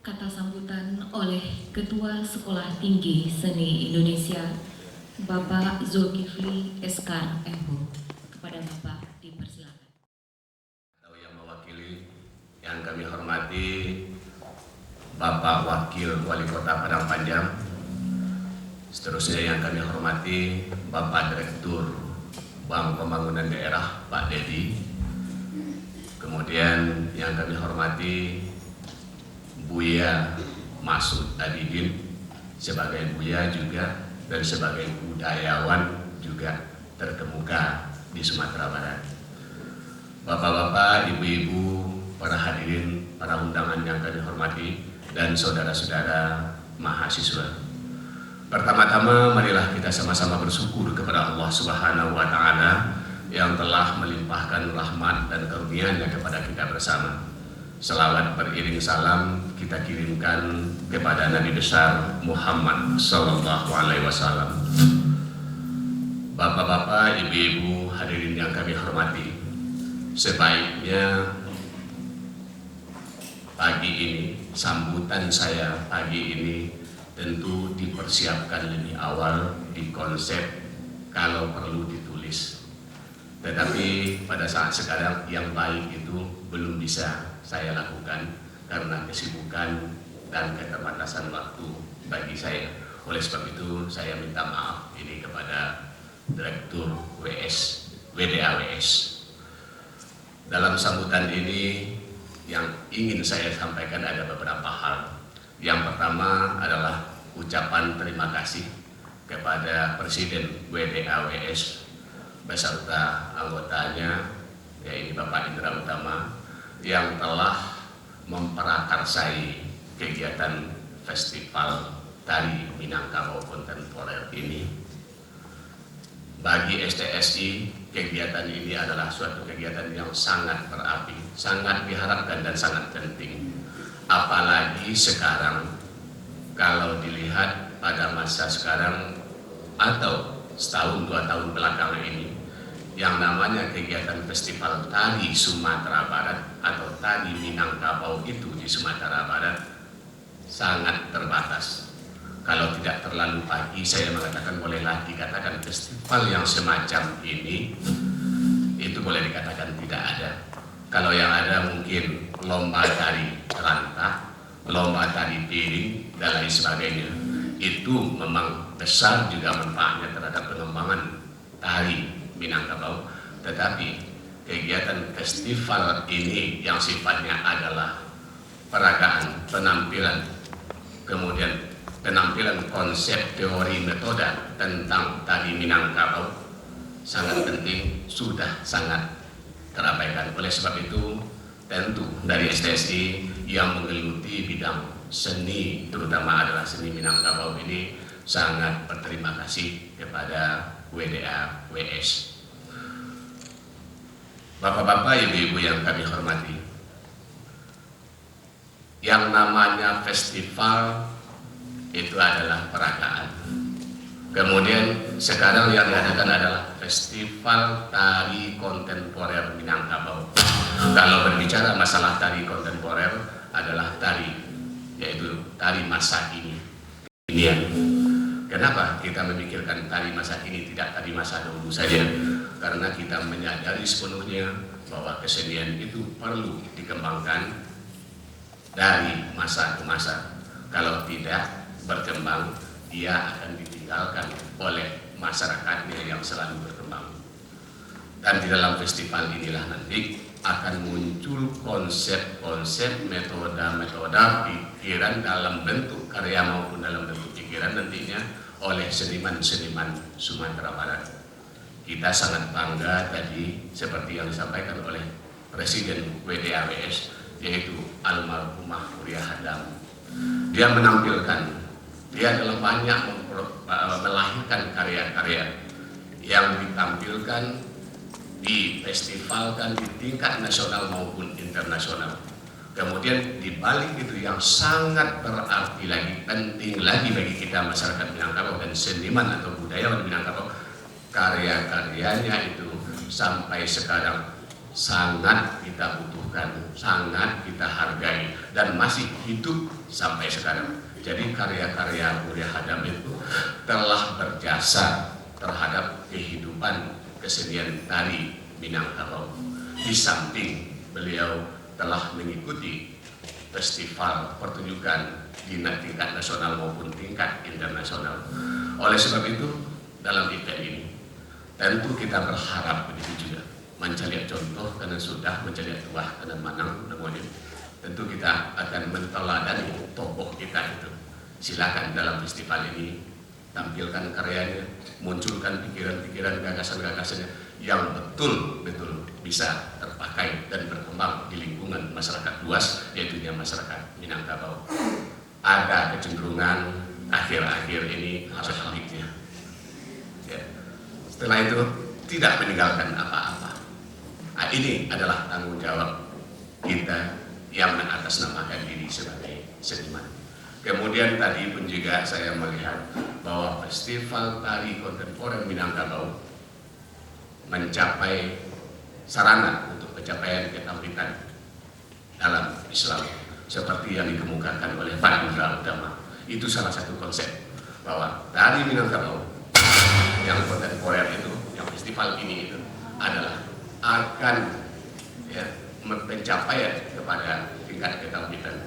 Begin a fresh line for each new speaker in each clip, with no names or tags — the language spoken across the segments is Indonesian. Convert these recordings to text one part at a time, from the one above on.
kata sambutan oleh Ketua Sekolah Tinggi Seni Indonesia, Bapak Zulkifli Eskar MHu. Kepada Bapak dipersilakan.
Yang mewakili, yang kami hormati Bapak Wakil Wali Kota Padang Panjang, seterusnya yang kami hormati Bapak Direktur Bank Pembangunan Daerah Pak Dedi, kemudian yang kami hormati Buya Masud Adidin sebagai Buya juga dan sebagai budayawan juga terkemuka di Sumatera Barat. Bapak-bapak, ibu-ibu, para hadirin, para undangan yang kami hormati, dan saudara-saudara mahasiswa. Pertama-tama marilah kita sama-sama bersyukur kepada Allah Subhanahu wa Ta'ala yang telah melimpahkan rahmat dan karunia-Nya kepada kita bersama. Selawat beriring salam kita kirimkan kepada Nabi besar Muhammad sallallahu alaihi wasallam. Bapak-bapak, ibu-ibu, hadirin yang kami hormati, sebaiknya pagi ini, sambutan saya pagi ini tentu dipersiapkan lebih awal, dikonsep, kalau perlu ditulis. Tetapi pada saat sekarang yang baik itu belum bisa saya lakukan karena kesibukan dan keterbatasan waktu bagi saya. Oleh sebab itu saya minta maaf ini kepada Direktur WDAWS. Dalam sambutan ini yang ingin saya sampaikan ada beberapa hal. Yang pertama adalah ucapan terima kasih kepada Presiden WDAWS beserta anggotanya, yaitu Bapak Indra Utama, yang telah memperakarsai kegiatan Festival Tari Minangkabau Kontemporer ini. Bagi STSI, kegiatan ini adalah suatu kegiatan yang sangat berarti, sangat diharapkan dan sangat penting. Apalagi sekarang, kalau dilihat pada masa sekarang atau setahun dua tahun belakangan ini, yang namanya kegiatan Festival Tari Sumatera Barat atau Tari Minangkabau itu di Sumatera Barat sangat terbatas. Kalau tidak terlalu pagi, saya mengatakan bolehlah dikatakan festival yang semacam ini itu boleh dikatakan tidak ada. Kalau yang ada mungkin lomba tari rantah, lomba tari piring dan lain sebagainya. Itu memang besar juga manfaatnya terhadap pengembangan tari Minangkabau. Tetapi kegiatan festival ini yang sifatnya adalah peragaan, penampilan, kemudian penampilan konsep teori metode tentang tari Minangkabau sangat penting, sudah sangat terabaikan. Oleh sebab itu tentu dari STSI yang menggeluti bidang seni, terutama adalah seni Minangkabau ini, sangat berterima kasih kepada WDAWS. Bapak-bapak, ibu-ibu yang kami hormati, yang namanya festival itu adalah peragaan. Kemudian sekarang yang diadakan adalah Festival Tari Kontemporer Minangkabau. Kalau berbicara masalah tari kontemporer adalah tari, yaitu tari masa kini. Kenapa kita memikirkan tari masa kini, tidak tari masa dahulu saja? Karena kita menyadari sepenuhnya bahwa kesenian itu perlu dikembangkan dari masa ke masa. Kalau tidak berkembang, dia akan ditinggalkan oleh masyarakatnya yang selalu berkembang. Dan di dalam festival inilah nanti akan muncul konsep-konsep, metode-metode pikiran dalam bentuk karya maupun dalam bentuk pikiran nantinya oleh seniman-seniman Sumatera Barat. Kita sangat bangga tadi seperti yang disampaikan oleh Presiden WDAWS, yaitu almarhumah Kuria Hadam. Dia menampilkan, dia adalah banyak melahirkan karya-karya yang ditampilkan, difestivalkan di tingkat nasional maupun internasional. Kemudian di balik itu yang sangat berarti lagi, penting lagi bagi kita masyarakat Minangkabau dan seniman atau budayawan Minangkabau, karya-karyanya itu sampai sekarang sangat kita butuhkan, sangat kita hargai, dan masih hidup sampai sekarang. Jadi karya-karya Buya Hadam itu telah berjasa terhadap kehidupan kesenian tari Minangkabau. Di samping beliau telah mengikuti festival pertunjukan di tingkat nasional maupun tingkat internasional. Oleh sebab itu, dalam event ini tentu kita berharap begitu juga mencari contoh karena sudah mencari tuah karena manang namanya. Tentu kita akan menteladani tokoh kita itu. Silakan dalam festival ini tampilkan karyanya, munculkan pikiran-pikiran, gagasan-gagasannya yang betul-betul bisa terpakai dan berkembang di lingkungan masyarakat luas, yaitu masyarakat Minangkabau. Ada kecenderungan akhir-akhir ini sebaliknya. Ya. Setelah itu tidak meninggalkan apa-apa. Nah, ini adalah tanggung jawab kita yang mengatasnamakan diri sebagai seniman. Kemudian tadi pun juga saya melihat bahwa Festival Tari Kontemporer Minangkabau mencapai sarana untuk pencapaian ketampilan dalam Islam seperti yang dikemukakan oleh Pak Indra Utama. Itu salah satu konsep bahwa tari Minangkabau yang kontemporer itu, yang festival ini itu adalah akan pencapaian kepada tingkat ketampilan.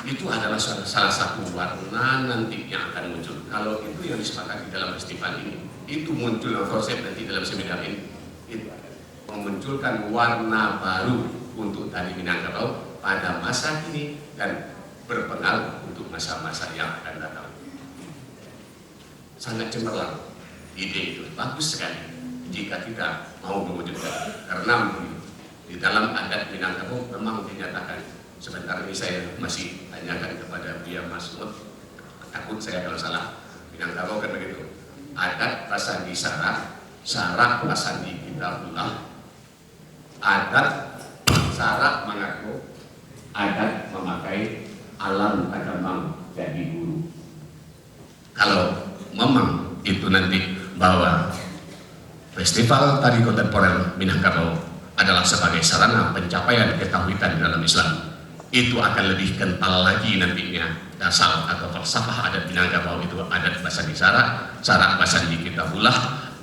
Itu adalah salah satu warna nanti yang akan muncul. Kalau itu yang disepakati dalam festival ini, itu muncul konsep nanti dalam seminar ini, itu memunculkan warna baru untuk tari Minangkabau pada masa ini dan berpengaruh untuk masa-masa yang akan datang. Sangat cemerlang ide itu, bagus sekali jika kita mau mewujudkan. Karena di dalam adat Minangkabau memang dinyatakan, sebentar ini saya masih tanyakan kepada Buya Masmud, takut saya kalau salah. Minangkabau kan begitu, adat pasandi sarak, sarak pasandi kitabullah, adat sarak mengaku, adat memakai, alam takambang jadi guru. Kalau memang itu nanti bahwa Festival Tari Kontemporer Minangkabau adalah sebagai sarana pencapaian ketahuitan dalam Islam, itu akan lebih kental lagi nantinya dasar atau falsafah adat Minangkabau itu adat pasandi sarak, sarak pasandi kitabullah,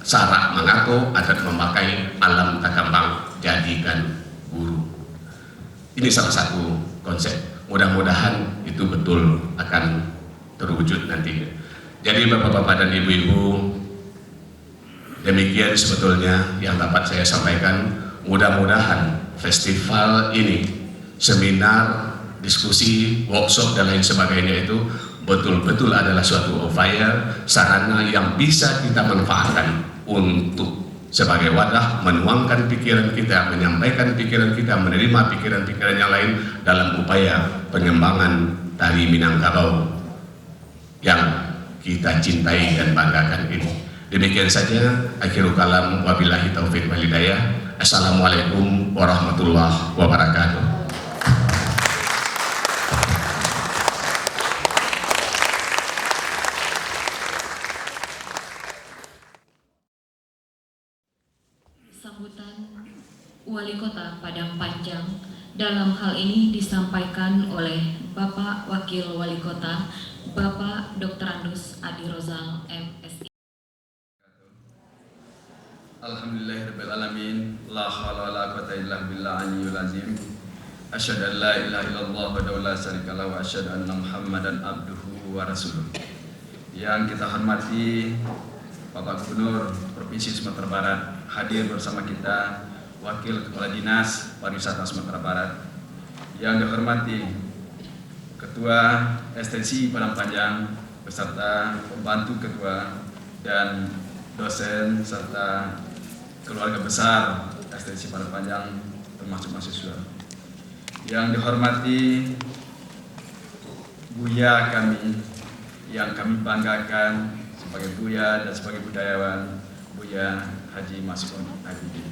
sarak mengaku, adat memakai, alam takambang jadikan guru. Ini salah satu konsep. Mudah-mudahan itu betul akan terwujud nantinya. Jadi Bapak-bapak dan Ibu-ibu, demikian sebetulnya yang dapat saya sampaikan. Mudah-mudahan festival ini, seminar, diskusi, workshop dan lain sebagainya itu betul-betul adalah suatu upaya sarana yang bisa kita manfaatkan untuk sebagai wadah menuangkan pikiran kita, menyampaikan pikiran kita, menerima pikiran-pikiran yang lain dalam upaya pengembangan tari Minangkabau yang kita cintai dan banggakan ini. Demikian saja, akhirul kalam, wabillahi taufiq wal hidayah. Assalamualaikum warahmatullahi wabarakatuh.
Sambutan Wali Kota Padang Panjang dalam hal ini disampaikan oleh Bapak Wakil Wali Kota, Bapak Dr. Andus Adi Rozal, MSI.
Alhamdulillahirrahmanirrahim. La hawla wa la quwwata illa billah aliyyil azim. Asyhadu an la ilaha illallah wa la syarika lahu wa asyhadu anna Muhammadan abduhu wa rasuluh. Yang kita hormati Bapak Gubernur Provinsi Sumatera Barat, hadir bersama kita Wakil Kepala Dinas Pariwisata Sumatera Barat. Yang dihormati Ketua Ekstensi Padang Panjang beserta pembantu ketua dan dosen serta keluarga besar Ekstensi Padang Panjang termasuk mahasiswa. Yang dihormati Buya kami yang kami banggakan sebagai Buya dan sebagai budayawan, Buya Haji Mas'ud Abidin.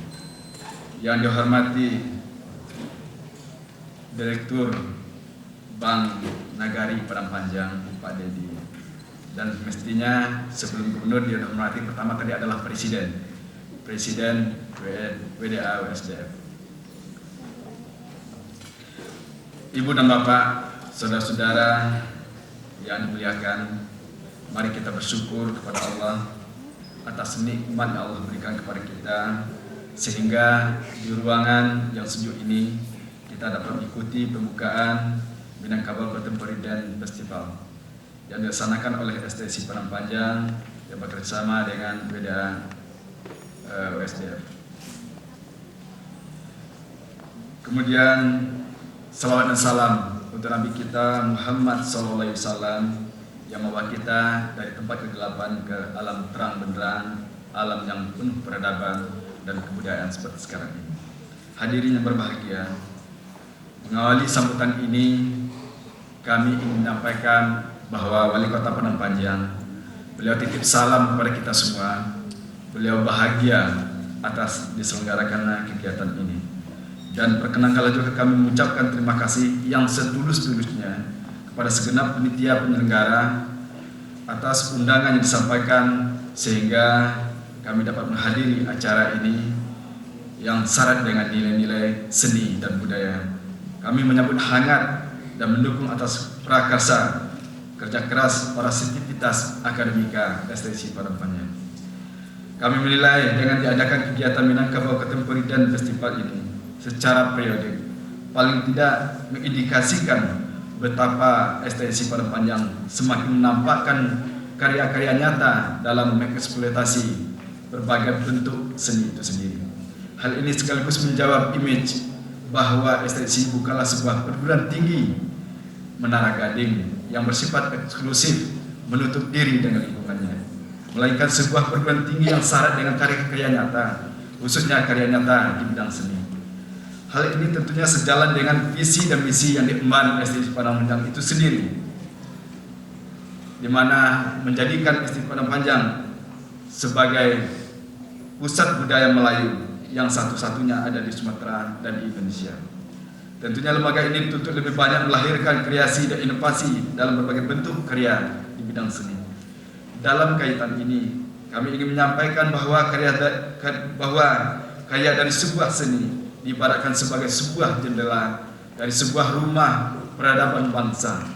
Yang dihormati Direktur Bank Nagari Padang Panjang, Pak Dedi. Dan mestinya sebelum gubernur dia dihormati pertama tadi adalah Presiden WDA USDF. Ibu dan Bapak, saudara-saudara yang dimuliakan, mari kita bersyukur kepada Allah atas nikmat yang Allah berikan kepada kita, sehingga di ruangan yang sejuk ini kita dapat mengikuti pembukaan Minangkabau Contemporary Dance Festival yang dilaksanakan oleh STC Padang Panjang yang bekerjasama dengan BDA USDF. Kemudian salawat dan salam untuk Nabi kita Muhammad SAW yang membawa kita dari tempat kegelapan ke alam terang benderang, alam yang penuh peradaban dan kebudayaan seperti sekarang ini. Hadirin yang berbahagia, mengawali sambutan ini kami ingin menyampaikan bahwa Wali Kota Padang Panjang, beliau titip salam kepada kita semua. Beliau bahagia atas diselenggarakannya kegiatan ini. Dan perkenankanlah juga kami mengucapkan terima kasih yang setulus-tulusnya kepada segenap panitia penyelenggara atas undangan yang disampaikan sehingga kami dapat menghadiri acara ini yang syarat dengan nilai-nilai seni dan budaya. Kami menyambut hangat dan mendukung atas prakarsa kerja keras para sivitas akademika STC Padang Panjang. Kami menilai dengan diadakan kegiatan Minangkabau Contemporary Dance Festival ini secara periodik paling tidak mengindikasikan betapa STC Padang Panjang semakin menampakkan karya-karya nyata dalam mengeksploitasi berbagai bentuk seni itu sendiri. Hal ini sekaligus menjawab image bahwa STC bukanlah sebuah perguruan tinggi Menara Gading yang bersifat eksklusif menutup diri dengan lingkungannya, melainkan sebuah perguruan tinggi yang syarat dengan karya-karya nyata, khususnya karya nyata di bidang seni. Hal ini tentunya sejalan dengan visi dan misi yang diemban STC Padang Panjang itu sendiri, di mana menjadikan STC Padang Panjang sebagai pusat budaya Melayu yang satu-satunya ada di Sumatera dan di Indonesia. Tentunya lembaga ini tuntut lebih banyak melahirkan kreasi dan inovasi dalam berbagai bentuk karya di bidang seni. Dalam kaitan ini, kami ingin menyampaikan bahwa karya dari sebuah seni diibaratkan sebagai sebuah jendela dari sebuah rumah peradaban bangsa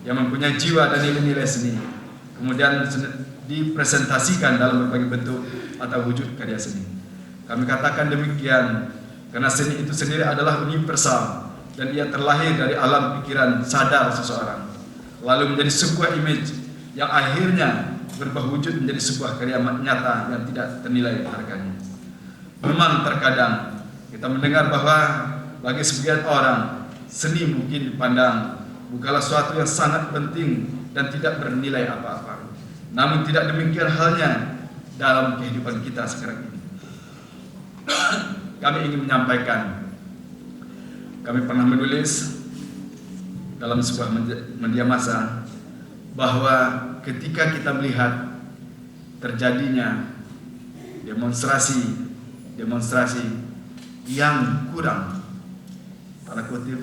yang mempunyai jiwa dan nilai-nilai seni, kemudian dipresentasikan dalam berbagai bentuk atau wujud karya seni. Kami katakan demikian karena seni itu sendiri adalah universal dan ia terlahir dari alam pikiran sadar seseorang, lalu menjadi sebuah image yang akhirnya berubah wujud menjadi sebuah karya nyata yang tidak ternilai harganya. Memang terkadang kita mendengar bahwa bagi sebagian orang seni mungkin dipandang bukanlah suatu yang sangat penting dan tidak bernilai apa-apa. Namun tidak demikian halnya dalam kehidupan kita sekarang ini. Kami ingin menyampaikan, kami pernah menulis dalam sebuah media massa bahwa ketika kita melihat terjadinya demonstrasi yang kurang tanda kutip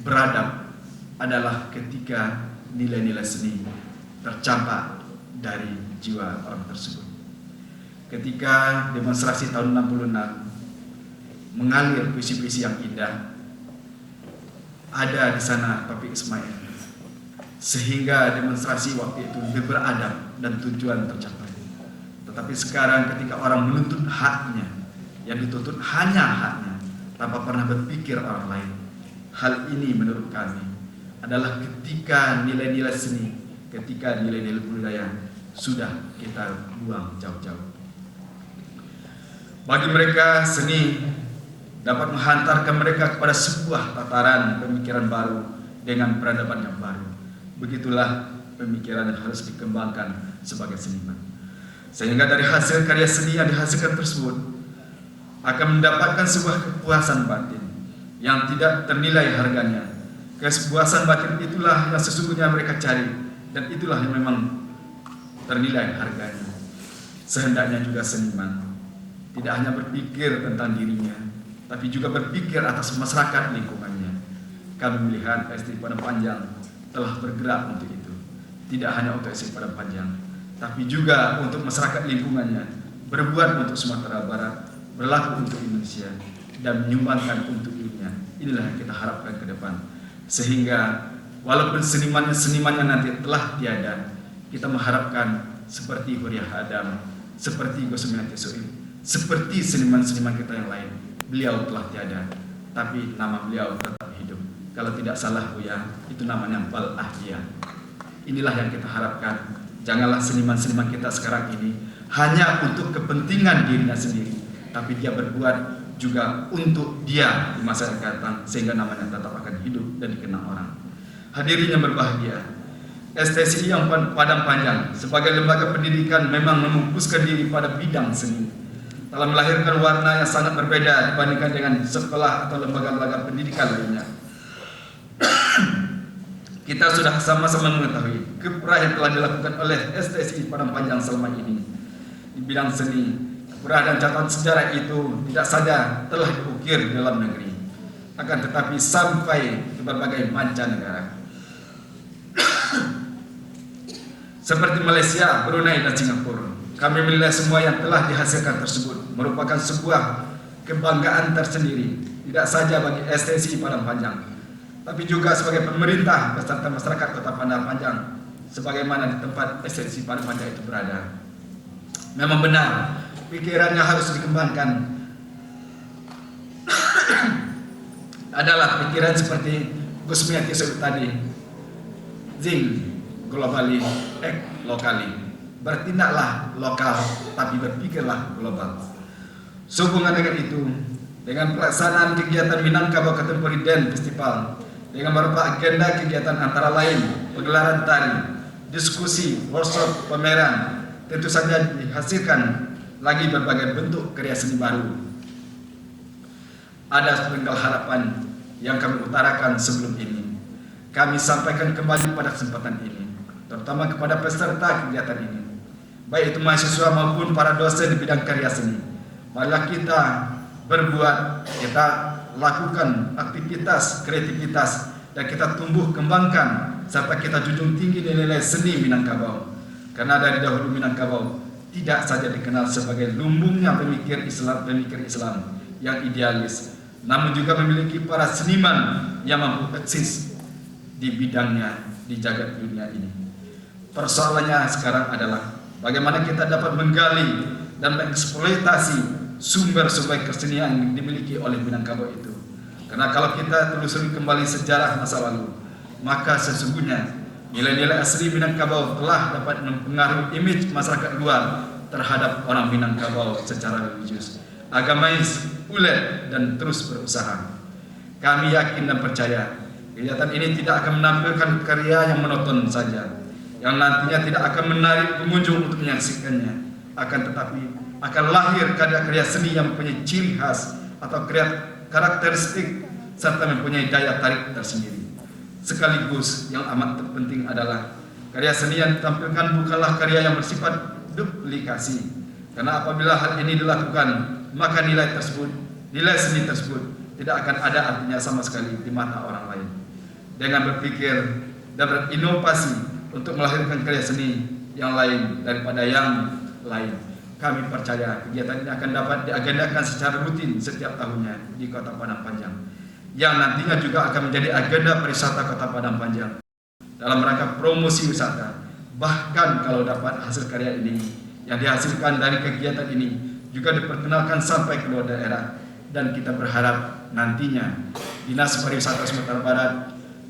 beradab adalah ketika nilai-nilai seni tercampak dari jiwa orang tersebut. Ketika demonstrasi tahun 66 mengalir puisi-puisi yang indah, ada di sana Taufiq Ismail, sehingga demonstrasi waktu itu lebih beradab dan tujuan tercapai. Tetapi sekarang ketika orang menuntut haknya, yang dituntut hanya haknya tanpa pernah berpikir orang lain. Hal ini menurut kami adalah ketika nilai-nilai seni, ketika nilai-nilai budaya sudah kita buang jauh-jauh. Bagi mereka seni dapat menghantarkan mereka kepada sebuah tataran pemikiran baru dengan peradaban yang baru. Begitulah pemikiran yang harus dikembangkan sebagai seniman. Sehingga dari hasil karya seni yang dihasilkan tersebut akan mendapatkan sebuah kepuasan batin yang tidak ternilai harganya. Kepuasan batin itulah yang sesungguhnya mereka cari, dan itulah yang memang ternilai harganya. Sehendaknya juga seniman tidak hanya berpikir tentang dirinya, tapi juga berpikir atas masyarakat lingkungannya. Kami melihat STC Padang Panjang telah bergerak untuk itu. Tidak hanya untuk STC Padang Panjang, tapi juga untuk masyarakat lingkungannya, berbuat untuk Sumatera Barat, berlaku untuk Indonesia, dan menyumbangkan untuk dunia. Inilah yang kita harapkan ke depan. Sehingga walaupun senimannya nanti telah tiada, kita mengharapkan seperti Huriah Adam, seperti Gusmiati Soim, seperti seniman-seniman kita yang lain, beliau telah tiada, tapi nama beliau tetap hidup. Kalau tidak salah Buya, itu namanya Bal Ahya. Inilah yang kita harapkan. Janganlah seniman-seniman kita sekarang ini hanya untuk kepentingan dirinya sendiri, tapi dia berbuat juga untuk dia di masa yang datang, sehingga namanya tetap akan hidup dan dikenal orang. Hadirin yang berbahagia, STSI yang Padang Panjang sebagai lembaga pendidikan memang memfokuskan diri pada bidang seni, telah melahirkan warna yang sangat berbeda dibandingkan dengan sekolah atau lembaga-lembaga pendidikan lainnya. Kita sudah sama-sama mengetahui kiprah yang telah dilakukan oleh STSI Padang Panjang selama ini di bidang seni. Kiprah dan catatan sejarah itu tidak saja telah diukir di dalam negeri, akan tetapi sampai ke berbagai mancanegara seperti Malaysia, Brunei, dan Singapura. Kami menilai semua yang telah dihasilkan tersebut merupakan sebuah kebanggaan tersendiri, tidak saja bagi STSI Padang Panjang, tapi juga sebagai pemerintah beserta masyarakat Kota Padang Panjang, sebagaimana di tempat STSI Padang Panjang itu berada. Memang benar, pikirannya harus dikembangkan. Adalah pikiran seperti Gusmiati Soim tadi, Zing globali, lokali. Bertindaklah lokal, tapi berpikirlah global. Sehubungan dengan itu, dengan pelaksanaan kegiatan Minangkabau Contemporary Dance Festival, dengan beberapa agenda kegiatan antara lain pegelaran tari, diskusi, workshop, pameran, tentu saja dihasilkan lagi berbagai bentuk karya seni baru. Ada sepenggal harapan yang kami utarakan sebelum ini. Kami sampaikan kembali pada kesempatan ini, terutama kepada peserta kegiatan ini, baik itu mahasiswa maupun para dosen di bidang karya seni. Marilah kita berbuat, kita lakukan aktivitas, kreativitas, dan kita tumbuh kembangkan serta kita junjung tinggi nilai seni Minangkabau. Karena dari dahulu Minangkabau tidak saja dikenal sebagai lumbungnya pemikir Islam yang idealis, namun juga memiliki para seniman yang mampu eksis di bidangnya di jagat dunia ini. Persoalannya sekarang adalah bagaimana kita dapat menggali dan mengeksploitasi sumber-sumber kesenian yang dimiliki oleh Minangkabau itu. Karena kalau kita telusuri kembali sejarah masa lalu, maka sesungguhnya nilai-nilai asli Minangkabau telah dapat mempengaruhi image masyarakat luar terhadap orang Minangkabau secara religius, agamais, ulet, dan terus berusaha. Kami yakin dan percaya kegiatan ini tidak akan menampilkan karya yang monoton saja, yang nantinya tidak akan menarik pengunjung untuk menyaksikannya, akan tetapi akan lahir karya-karya seni yang mempunyai ciri khas atau karakteristik serta mempunyai daya tarik tersendiri. Sekaligus yang amat terpenting adalah karya seni yang ditampilkan bukanlah karya yang bersifat duplikasi, karena apabila hal ini dilakukan, maka nilai seni tersebut tidak akan ada artinya sama sekali di mata orang lain. Dengan berpikir dan berinovasi untuk melahirkan karya seni yang lain daripada yang lain, kami percaya kegiatan ini akan dapat diagendakan secara rutin setiap tahunnya di Kota Padang Panjang, yang nantinya juga akan menjadi agenda pariwisata Kota Padang Panjang dalam rangka promosi wisata. Bahkan kalau dapat hasil karya ini yang dihasilkan dari kegiatan ini juga diperkenalkan sampai ke luar daerah, dan kita berharap nantinya Dinas Pariwisata Sumatera Barat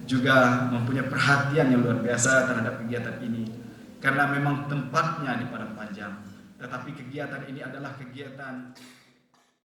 juga mempunyai perhatian yang luar biasa terhadap kegiatan ini, karena memang tempatnya di Padang Panjang, tetapi kegiatan ini adalah kegiatan